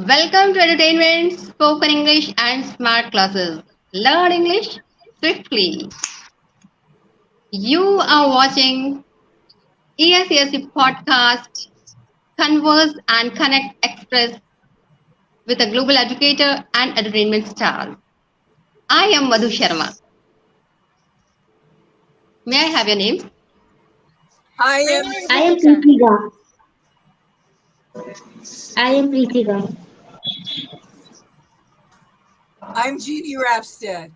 Welcome to Entertainment, Spoken English and Smart Classes. Learn English swiftly. You are watching ESESC podcast, Converse and Connect Express with a global educator and entertainment star. I am Madhu Sharma. May I have your name? I My am name is I am Ritika. Pritika. I am Pritika. I'm Jeannie Rafstead.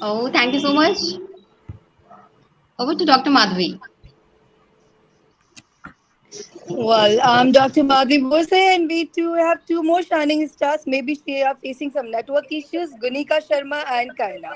Oh, thank you so much. Over to Dr. Madhvi. Well, I'm Dr. Madhvi Bose, and we too have two more shining stars. Maybe they are facing some network issues, Gunika Sharma and Kaina.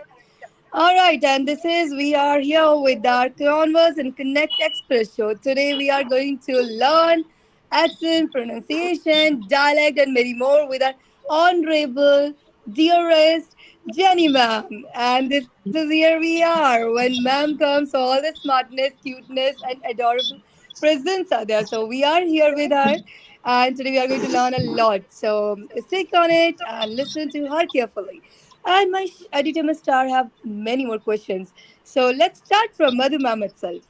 All right, and this is we are here with our Converse and Connect Express show. Today we are going to learn accent, pronunciation, dialect, and many more with our honorable, dearest Jenny ma'am. And this is here we are. When ma'am comes, all the smartness, cuteness, and adorable presents are there. So we are here with her, and today we are going to learn a lot. So stick on it and listen to her carefully. And my editor must star have many more questions. So let's start from Madhu ma'am itself.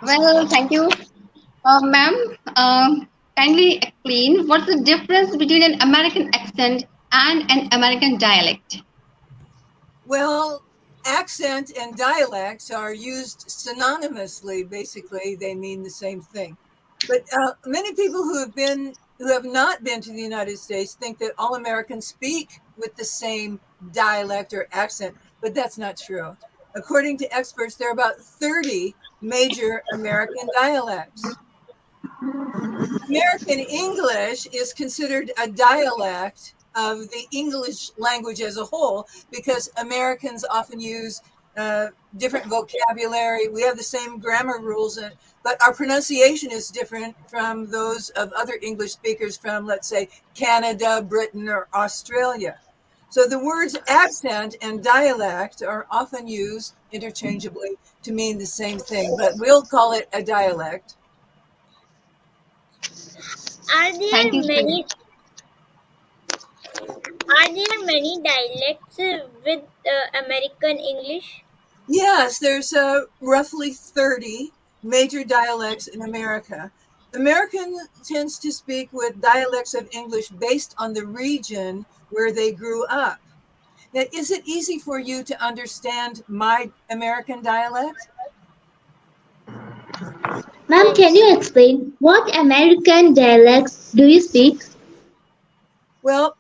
Well, thank you. Ma'am, kindly explain what's the difference between an American accent and an American dialect? Well, accent and dialects are used synonymously. Basically, they mean the same thing. But many people who have not been to the United States think that all Americans speak with the same dialect or accent, but that's not true. According to experts, there are about 30 major American dialects. American English is considered a dialect of the English language as a whole because Americans often use different vocabulary. We have the same grammar rules, but our pronunciation is different from those of other English speakers from, let's say, Canada, Britain, or Australia. So the words accent and dialect are often used interchangeably to mean the same thing, but we'll call it a dialect. Are Thank there you so many are there many dialects with American English? Yes, there's roughly 30 major dialects in America. American tends to speak with dialects of English based on the region where they grew up. Now, is it easy for you to understand my American dialect? Ma'am, can Yes. you explain what American dialects do you speak? Well,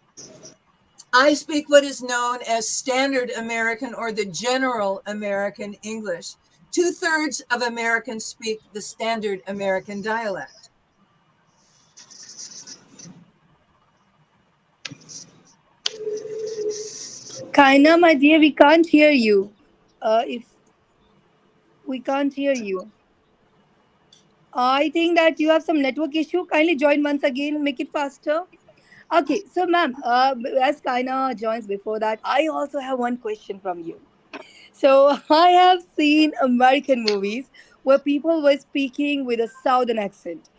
I speak what is known as Standard American or the General American English. Two-thirds of Americans speak the Standard American dialect. Kaina, my dear, we can't hear you. If we can't hear you, I think that you have some network issue. Kindly join once again, make it faster. Okay, so ma'am, as Kaina joins before that, I also have one question from you. So I have seen American movies where people were speaking with a southern accent.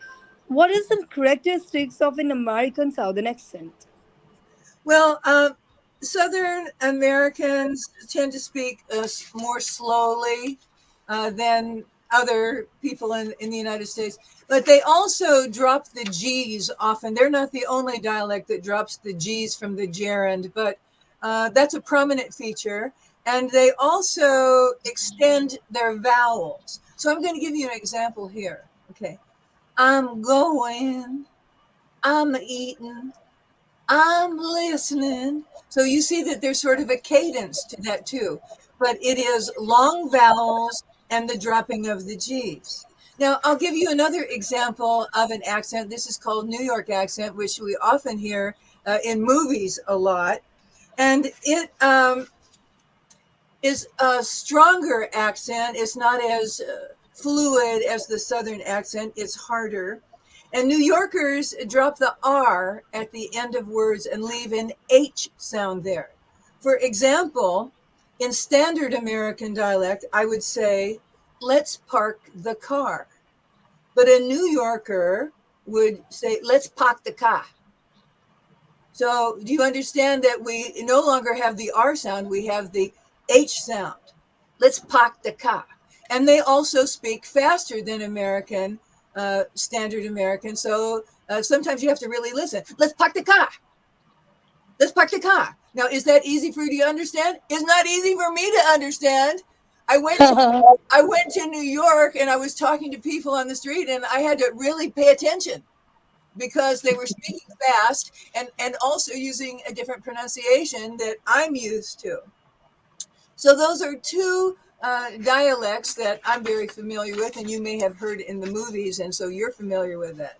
What are some characteristics of an American southern accent? Well, Southern Americans tend to speak more slowly than other people in the United States, but they also drop the G's often. They're not the only dialect that drops the G's from the gerund, but that's a prominent feature. And they also extend their vowels. So I'm going to give you an example here. Okay. I'm going, I'm eating, I'm listening. So you see that there's sort of a cadence to that too, but it is long vowels and the dropping of the G's. Now, I'll give you another example of an accent. This is called New York accent, which we often hear in movies a lot. And it is a stronger accent. It's not as fluid as the Southern accent, it's harder. And New Yorkers drop the R at the end of words and leave an H sound there. For example, in standard American dialect, I would say, let's park the car. But a New Yorker would say, let's park the car. So do you understand that we no longer have the R sound, we have the H sound? Let's park the car. And they also speak faster than American, standard American. So sometimes you have to really listen. Let's park the car. Let's park the car. Now, is that easy for you to understand? It's not easy for me to understand. I went to I went to New York and I was talking to people on the street and I had to really pay attention because they were speaking fast and also using a different pronunciation that I'm used to. So those are two dialects that I'm very familiar with, and you may have heard in the movies, and so you're familiar with it.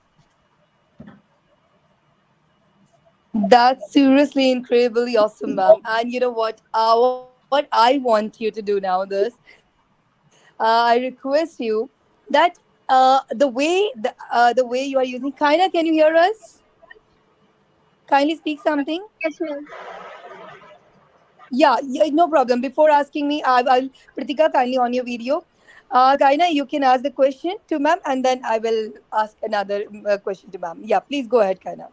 That's seriously incredibly awesome, ma'am. And you know what? What I want you to do now, I request you that the way you are using. Kaina, can you hear us? Kindly speak something. Yes, ma'am. Yeah, yeah, no problem. Before asking me, I'll Pritika kindly on your video. Kaina, you can ask the question to ma'am, and then I will ask another question to ma'am. Yeah, please go ahead, Kaina.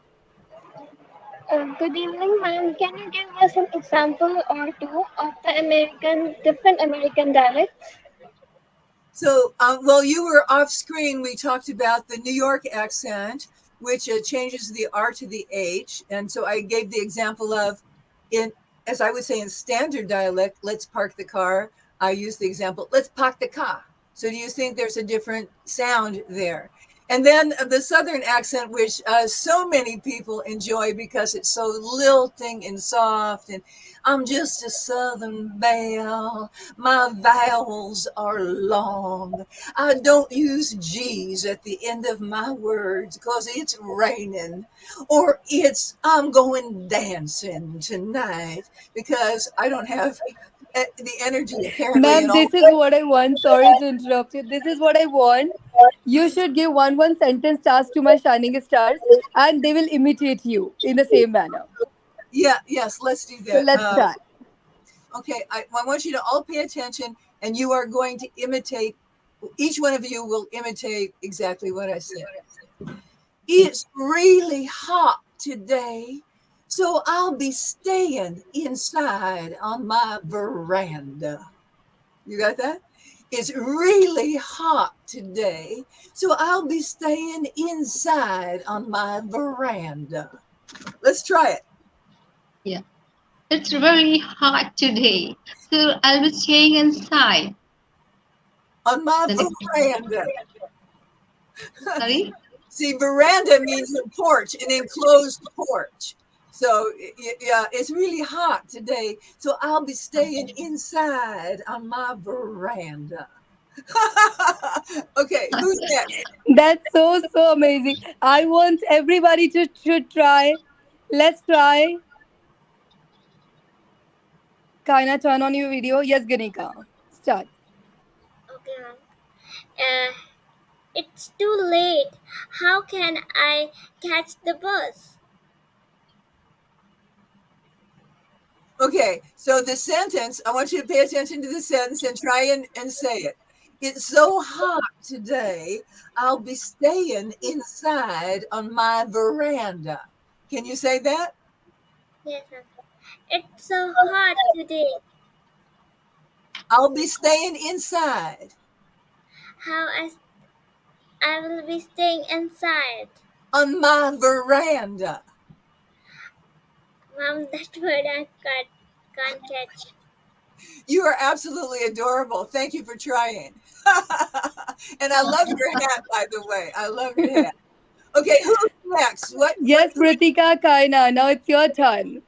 Good evening, ma'am. Can you give us an example or two of the different American dialects? So, while you were off screen, we talked about the New York accent, which changes the R to the H. And so I gave the example of, in as I would say in standard dialect, let's park the car. I use the example, let's park the car. So, do you think there's a different sound there? And then the Southern accent, which so many people enjoy because it's so lilting and soft. And I'm just a Southern belle. My vowels are long. I don't use G's at the end of my words because it's raining or it's I'm going dancing tonight because I don't have the energy apparently in Ma'am, all. this is what I want. Sorry to interrupt you. This is what I want. You should give one sentence task to my shining stars, and they will imitate you in the same manner. Yeah, yes, let's do So that. let's try. Okay, I want you to all pay attention and you are going to imitate, each one of you will imitate exactly what I said. It's really hot today, so I'll be staying inside on my veranda. You got that? It's really hot today, so I'll be staying inside on my veranda. Let's try it. Yeah. It's very hot today, so I'll be staying inside. On my The next, veranda. sorry. See, veranda means a porch, an enclosed porch. So, yeah, it's really hot today. So I'll be staying inside on my veranda. Okay, who's next? That's so amazing. I want everybody to should try. Let's try. Kaina, turn on your video. Yes, Ganika. Start. Okay, ma'am. Uh, it's too late. How can I catch the bus? Okay, so the sentence, I want you to pay attention to the sentence and try and say it. It's so hot today, I'll be staying inside on my veranda. Can you say that? Yes, ma'am. It's so hot today. I'll be staying inside How I will be staying inside. on my veranda. Mom, that word I can't catch. You are absolutely adorable. Thank you for trying. And I love your hat, by the way. I love your hat. Okay, who's next? What Yes, Pratika, Kaina. Now it's your turn.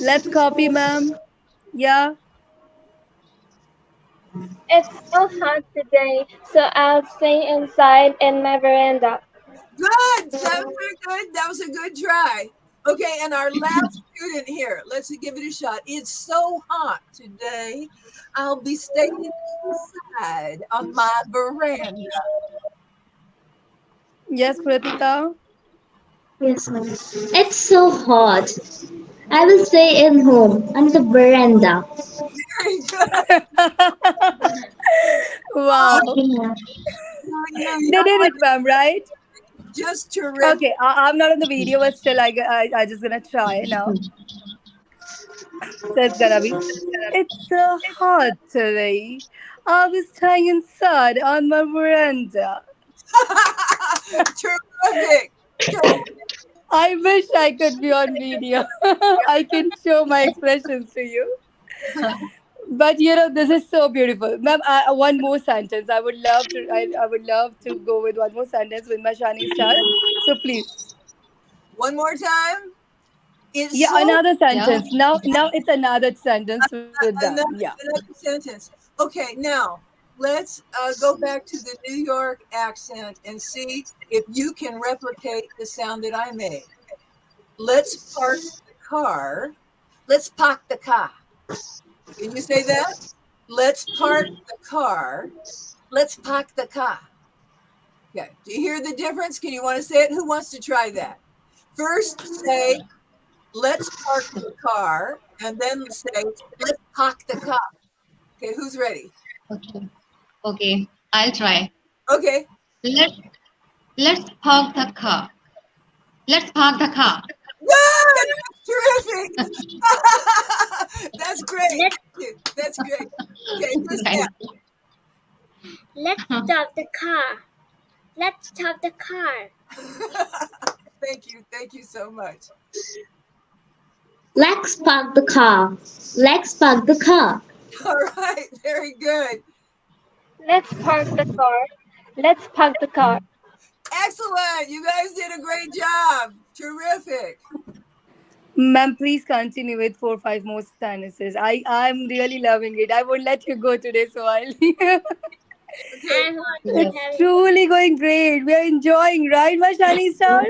Let's copy, ma'am. Yeah. It's so hot today, so I'll stay inside in my veranda. good? That was a good. That was a good try. Okay, and our last student here. Let's give it a shot. It's so hot today. I'll be staying inside on my veranda. Yes, Pratika. Yes, ma'am. It's so hot. I will stay in home on the veranda. Very good. Wow. You They know did what? it, ma'am, right? Just terrific. Okay, I'm not on the video, but still, I just gonna try now. So it's gonna be. It's so hot today. I was staying inside on my veranda. Terrific. I wish I could be on video. I can show my expressions to you. But this is so beautiful, ma'am. One more sentence. I would love to. I would love to go with one more sentence with my shining stars. So please, One more time. It's yeah, so another Yeah. sentence. Now it's another sentence with them. another, Yeah. another sentence. Okay, now let's go back to the New York accent and see if you can replicate the sound that I made. Let's park the car. Let's park the car. Can you say that? Let's park the car. Let's park the car. Okay. Do you hear the difference? Can you want to say it? Who wants to try that? First, say, let's park the car. And then say, let's park the car. Okay, who's ready? Okay. Okay. I'll try. Okay. Let's let's park the car. Let's park the car. Good! Terrific! That's great. Let's That's great. Okay, who's Thank next? let's stop the car. Let's stop the car. Thank you. Thank you so much. Let's park the car. Let's park the car. All right, very good. Let's park the car. Let's park the car. Excellent. You guys did a great job. Terrific. Ma'am, please continue with 4 5 more sentences. I'm really loving it. I won't let you go today, so I'll. Okay. I'm also It's you. having. truly going great. We are enjoying, right, my shining stars?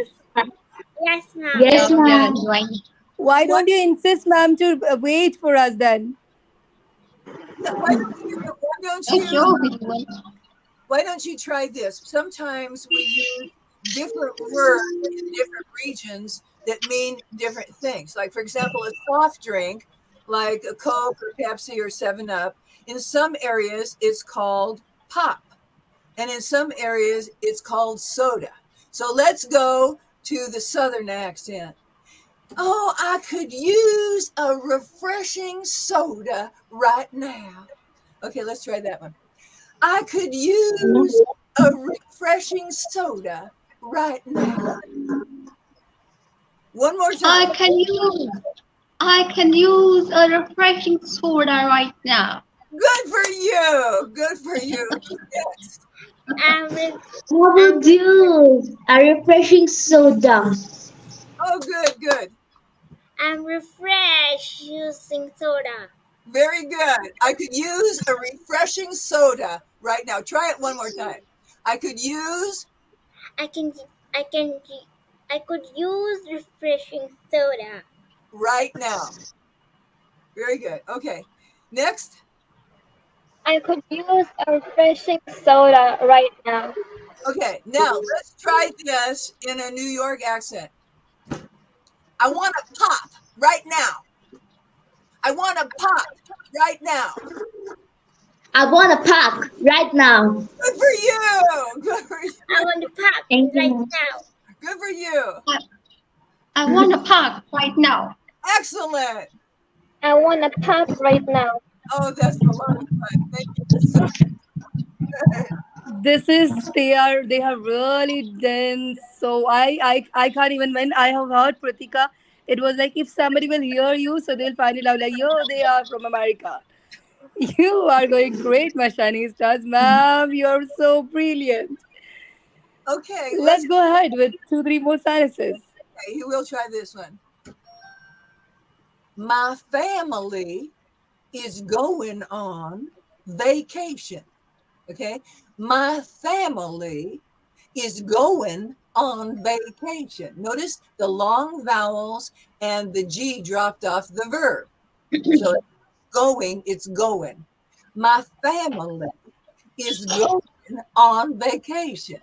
Yes, ma'am. Yes, Yeah, we are ma'am. enjoying. Why What? don't you insist, ma'am, to wait for us then? Why don't Yeah, you sure, we will. why don't you try this? Sometimes we use different words in different regions that mean different things. Like, for example, a soft drink, like a Coke or Pepsi or 7 Up, in some areas it's called pop. And in some areas it's called soda. So let's go to the Southern accent. Oh, I could use a refreshing soda right now. Okay, let's try that one. I could use a refreshing soda right now. One more time. I can use I can use a refreshing soda right now. Good for you. Good for you. Yes. I'm with. I would use a refreshing soda. Oh, good, good. I'm refreshed using soda. Very good. I could use a refreshing soda right now. Try it one more time. I could use I can. I can. I could use refreshing soda. right now. Very good. Okay. Next. I could use a refreshing soda right now. Okay. Now let's try this in a New York accent. I want to pop right now. I want to pop right now. I want to park right now. Good for you. Good for you. I want to park Thank you, right ma'am. now. Good for you. I, I want to park right now. Excellent. I want to park right now. Oh, that's a lot of fun. Thank you so much. They have really done so. I can't even, when I have heard Pratika, it was like if somebody will hear you, so they'll find it out like, yo, they are from America. You are going great, my shining stars, ma'am. You're so brilliant. Okay, Let's go ahead with 2 3 more sentences. okay, we'll try this one. My family is going on vacation. Okay. My family is going on vacation. Notice the long vowels and the G dropped off the verb. So going, it's going. My family is going on vacation.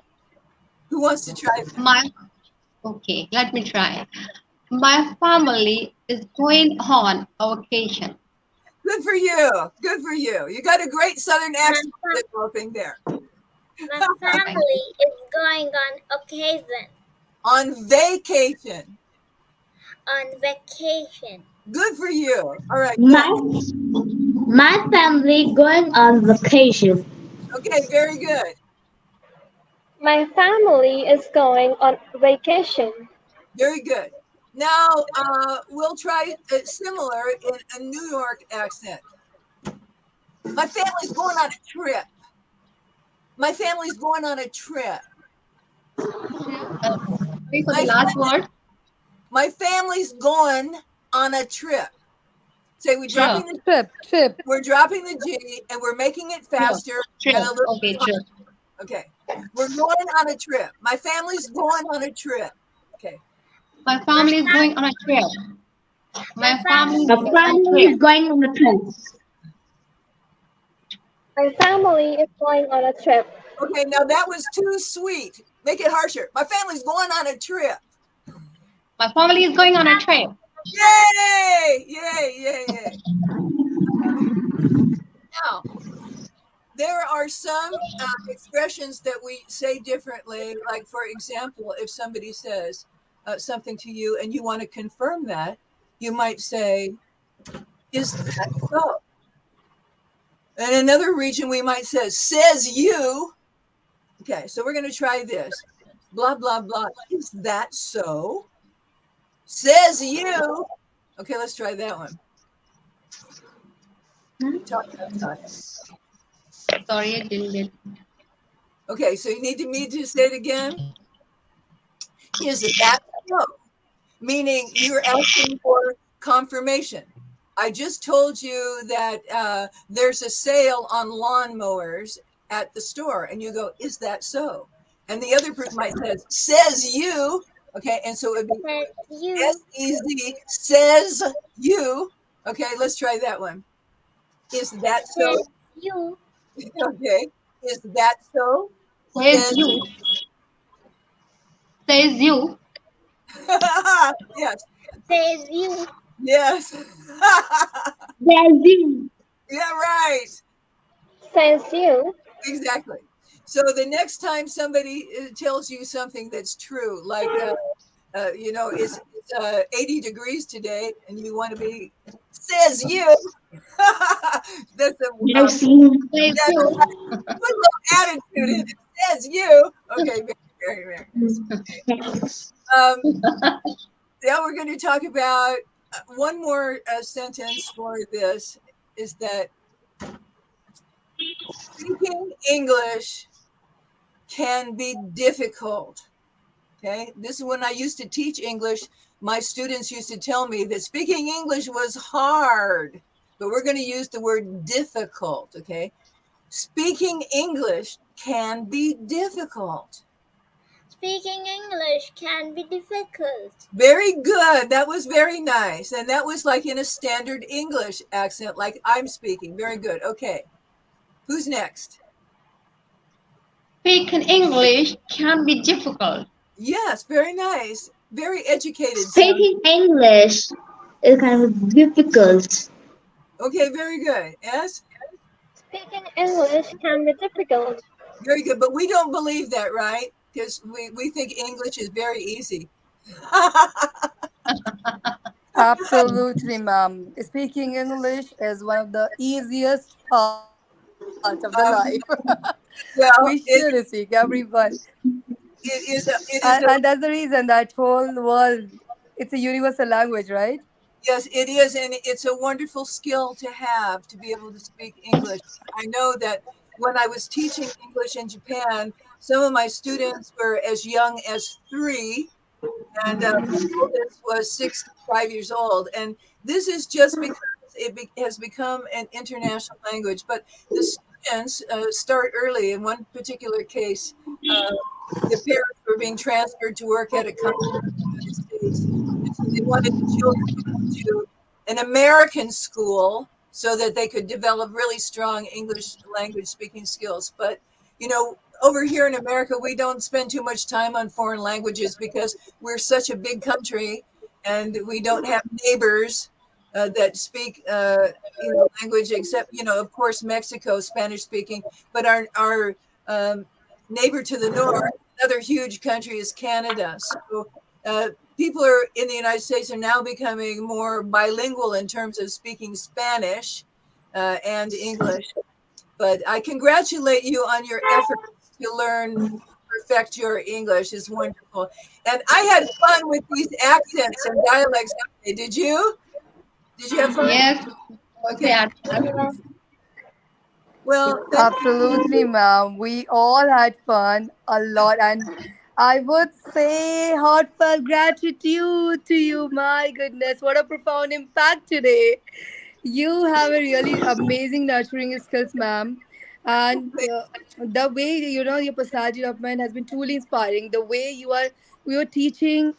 Who wants to try that? My Okay, let me try. My family is going on a vacation. Good for you. Good for you. You got a great Southern My, accent fa- developing there. my Thank family you. is going on occasion, On vacation. on vacation. Good for you. All right, My good. my family going on vacation. Okay, very good. My family is going on vacation. Very good. Now, we'll try similar in a New York accent. My family's going on a trip. My family's going on a trip. Sorry for the My last word. my family's going on a trip. Say Trip. Trip, trip. we're dropping the G and we're making it Trip. faster and Trip. a little Okay, bit trip. hard. Okay. We're going on a trip. My family's going on a trip. Okay. My My, family is fam- going on a trip. my, My family fam- is My going on a family trip. is going on a trip. my family is going on a trip. Okay, now that was too sweet. Make it harsher. My family's going on a trip. My family is going on a trip. Yay! Yay, yay, yay. Now, there are some expressions that we say differently. Like, for example, if somebody says something to you and you want to confirm that, you might say, is that so? In another region, we might say, says you. Okay, so we're going to try this. Blah, blah, blah. Is that so? Says you. Okay, let's try that one. Talk, talk, talk. Sorry, I didn't get. Okay, so you need me to say it again. Is that so? Meaning you're asking for confirmation. I just told you that there's a sale on lawnmowers at the store, and you go, "Is that so?" And the other person might says you. Okay, and so it would be Says you. SEZ says you. Okay, let's try that one. Is that so? Says you. Okay, is that so? Says Says you. Says you. yes, Says you. yes. There's you. Yeah, right. Says you. Exactly. So the next time somebody tells you something that's true, like it's 80 degrees today, and you want to be says you. That's a There's you. Says yeah, you. put a little attitude in it. Says you. Okay, very, very nice. Um, now we're going to talk about one more sentence for this. Is that speaking English can be difficult. Okay. This is when I used to teach English. My students used to tell me that speaking English was hard, but we're going to use the word difficult. Okay. Speaking English can be difficult. Speaking English can be difficult. Very good. That was very nice. And that was like in a standard English accent, like I'm speaking. Very good. Okay. Who's next? Speaking English can be difficult. Yes, very nice. Very educated sound. Speaking English is kind of difficult. Okay, very good. Yes, Speaking English can be difficult. very good. But we don't believe that, right? Because we think English is very easy. Absolutely, ma'am. Speaking English is one of the easiest part of the life. We should Well, speak, everyone. it is a, it And is a, that's the reason that whole world, it's a universal language, right? yes, it is, and it's a wonderful skill to have to be able to speak English. I know that when I was teaching English in Japan, some of my students were as young as 3, and my oldest was 65 years old. And this is just because has become an international language. But the students start early. In one particular case, the parents were being transferred to work at a company in the United States, and so they wanted the children to go to an American school so that they could develop really strong English language speaking skills. But over here in America, we don't spend too much time on foreign languages because we're such a big country and we don't have neighbors. that speak language, except of course Mexico, Spanish speaking, but our neighbor to the north, another huge country, is Canada. So people are in the United States are now becoming more bilingual in terms of speaking Spanish and English. But I congratulate you on your efforts to perfect your English. Is wonderful. And I had fun with these accents and dialects today. Did you? Did you have fun? Yes, also Okay. had fun. Yeah. Well, thank Absolutely, ma'am. We all had fun a lot, and I would say heartfelt gratitude to you. My goodness, what a profound impact today. You have a really amazing nurturing skills, ma'am. And the way your personality development has been truly inspiring. The way you are teaching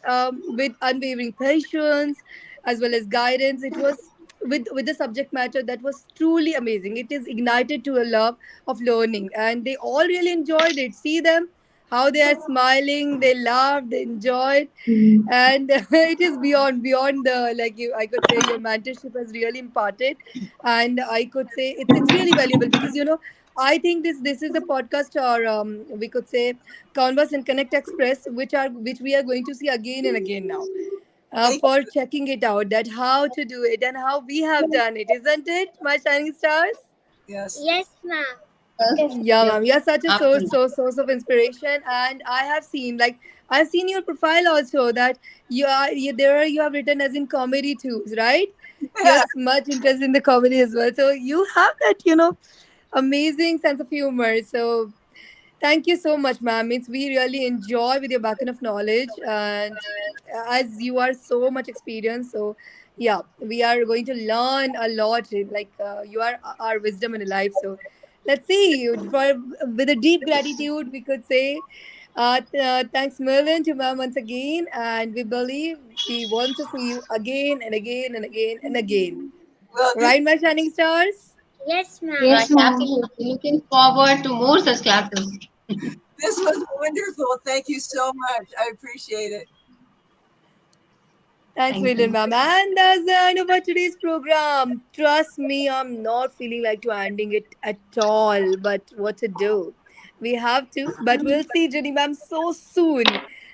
with unwavering patience as well as guidance. It was with the subject matter that was truly amazing. It is ignited to a love of learning, and they all really enjoyed it. See them how they are smiling, they laughed, they enjoyed, and it is beyond the, like, you, I could say your mentorship has really imparted, and I could say it's really valuable because I think this is the podcast, or we could say Converse and Connect Express, which we are going to see again and again now, thank for checking it out, that how to do it and how we have done it, isn't it, my shining stars? yes. Yes, ma'am. Yes, Yes. Yeah, yes, ma'am. You're such a absolutely. source of inspiration, and I've seen your profile also, that you have written as in comedy too, right? You're much interested in the comedy as well, so you have that amazing sense of humor. So thank you so much, ma'am. Means we really enjoy with your background of knowledge, and as you are so much experienced, so yeah, we are going to learn a lot. Like you are our wisdom in life. So let's see. For with a deep gratitude, we could say, thanks million to ma'am once again, and we believe we want to see you again and again and again and again. Well, Right, my shining stars? Yes, ma'am. Right, Yes, ma'am. absolutely. Looking forward to more such classes. this was wonderful. Thank you so much. I appreciate it. Thanks, Thank William, you. ma'am. And that's the end of our today's program. Trust me, I'm not feeling like to ending it at all. But what to do? We have to. But we'll see Jenny ma'am so soon,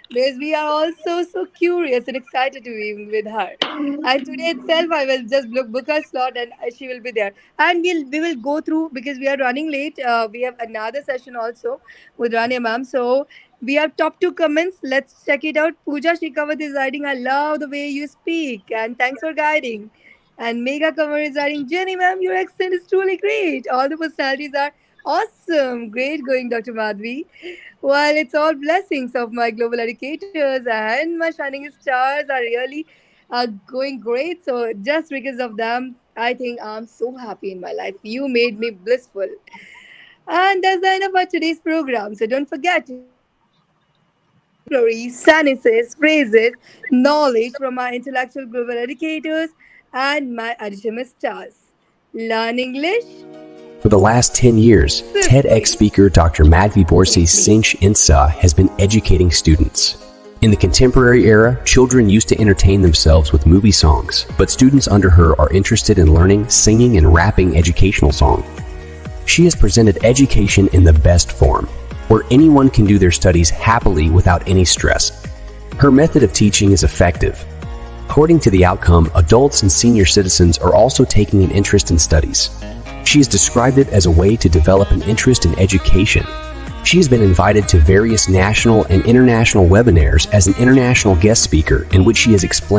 because we are also so curious and excited to be with her. And today itself, I will just book her slot, and she will be there. And we will go through, because we are running late. We have another session also with Rania ma'am. So we have top two comments. Let's check it out. Pooja Shikawat is writing, I love the way you speak, and thanks for guiding. And Mega Kamar is writing, Jenny ma'am, your accent is truly great. All the personalities are awesome. Great going, Dr. Madhvi. Well, it's all blessings of my global educators, and my shining stars are really going great. So just because of them, I think I'm so happy in my life. You made me blissful. And that's the end of our today's program. So don't forget to share your vocabulary, sentences, phrases, knowledge from our intellectual global educators and my additional stars. Learn English For the last 10 years, TEDx swiftly. speaker Dr. Madhvi Borsi Sinch Insa has been educating students. In the contemporary era, children used to entertain themselves with movie songs, but students under her are interested in learning, singing, and rapping educational songs. She has presented education in the best form, where anyone can do their studies happily without any stress. Her method of teaching is effective. According to the outcome, adults and senior citizens are also taking an interest in studies. She has described it as a way to develop an interest in education. She has been invited to various national and international webinars as an international guest speaker in which she has explained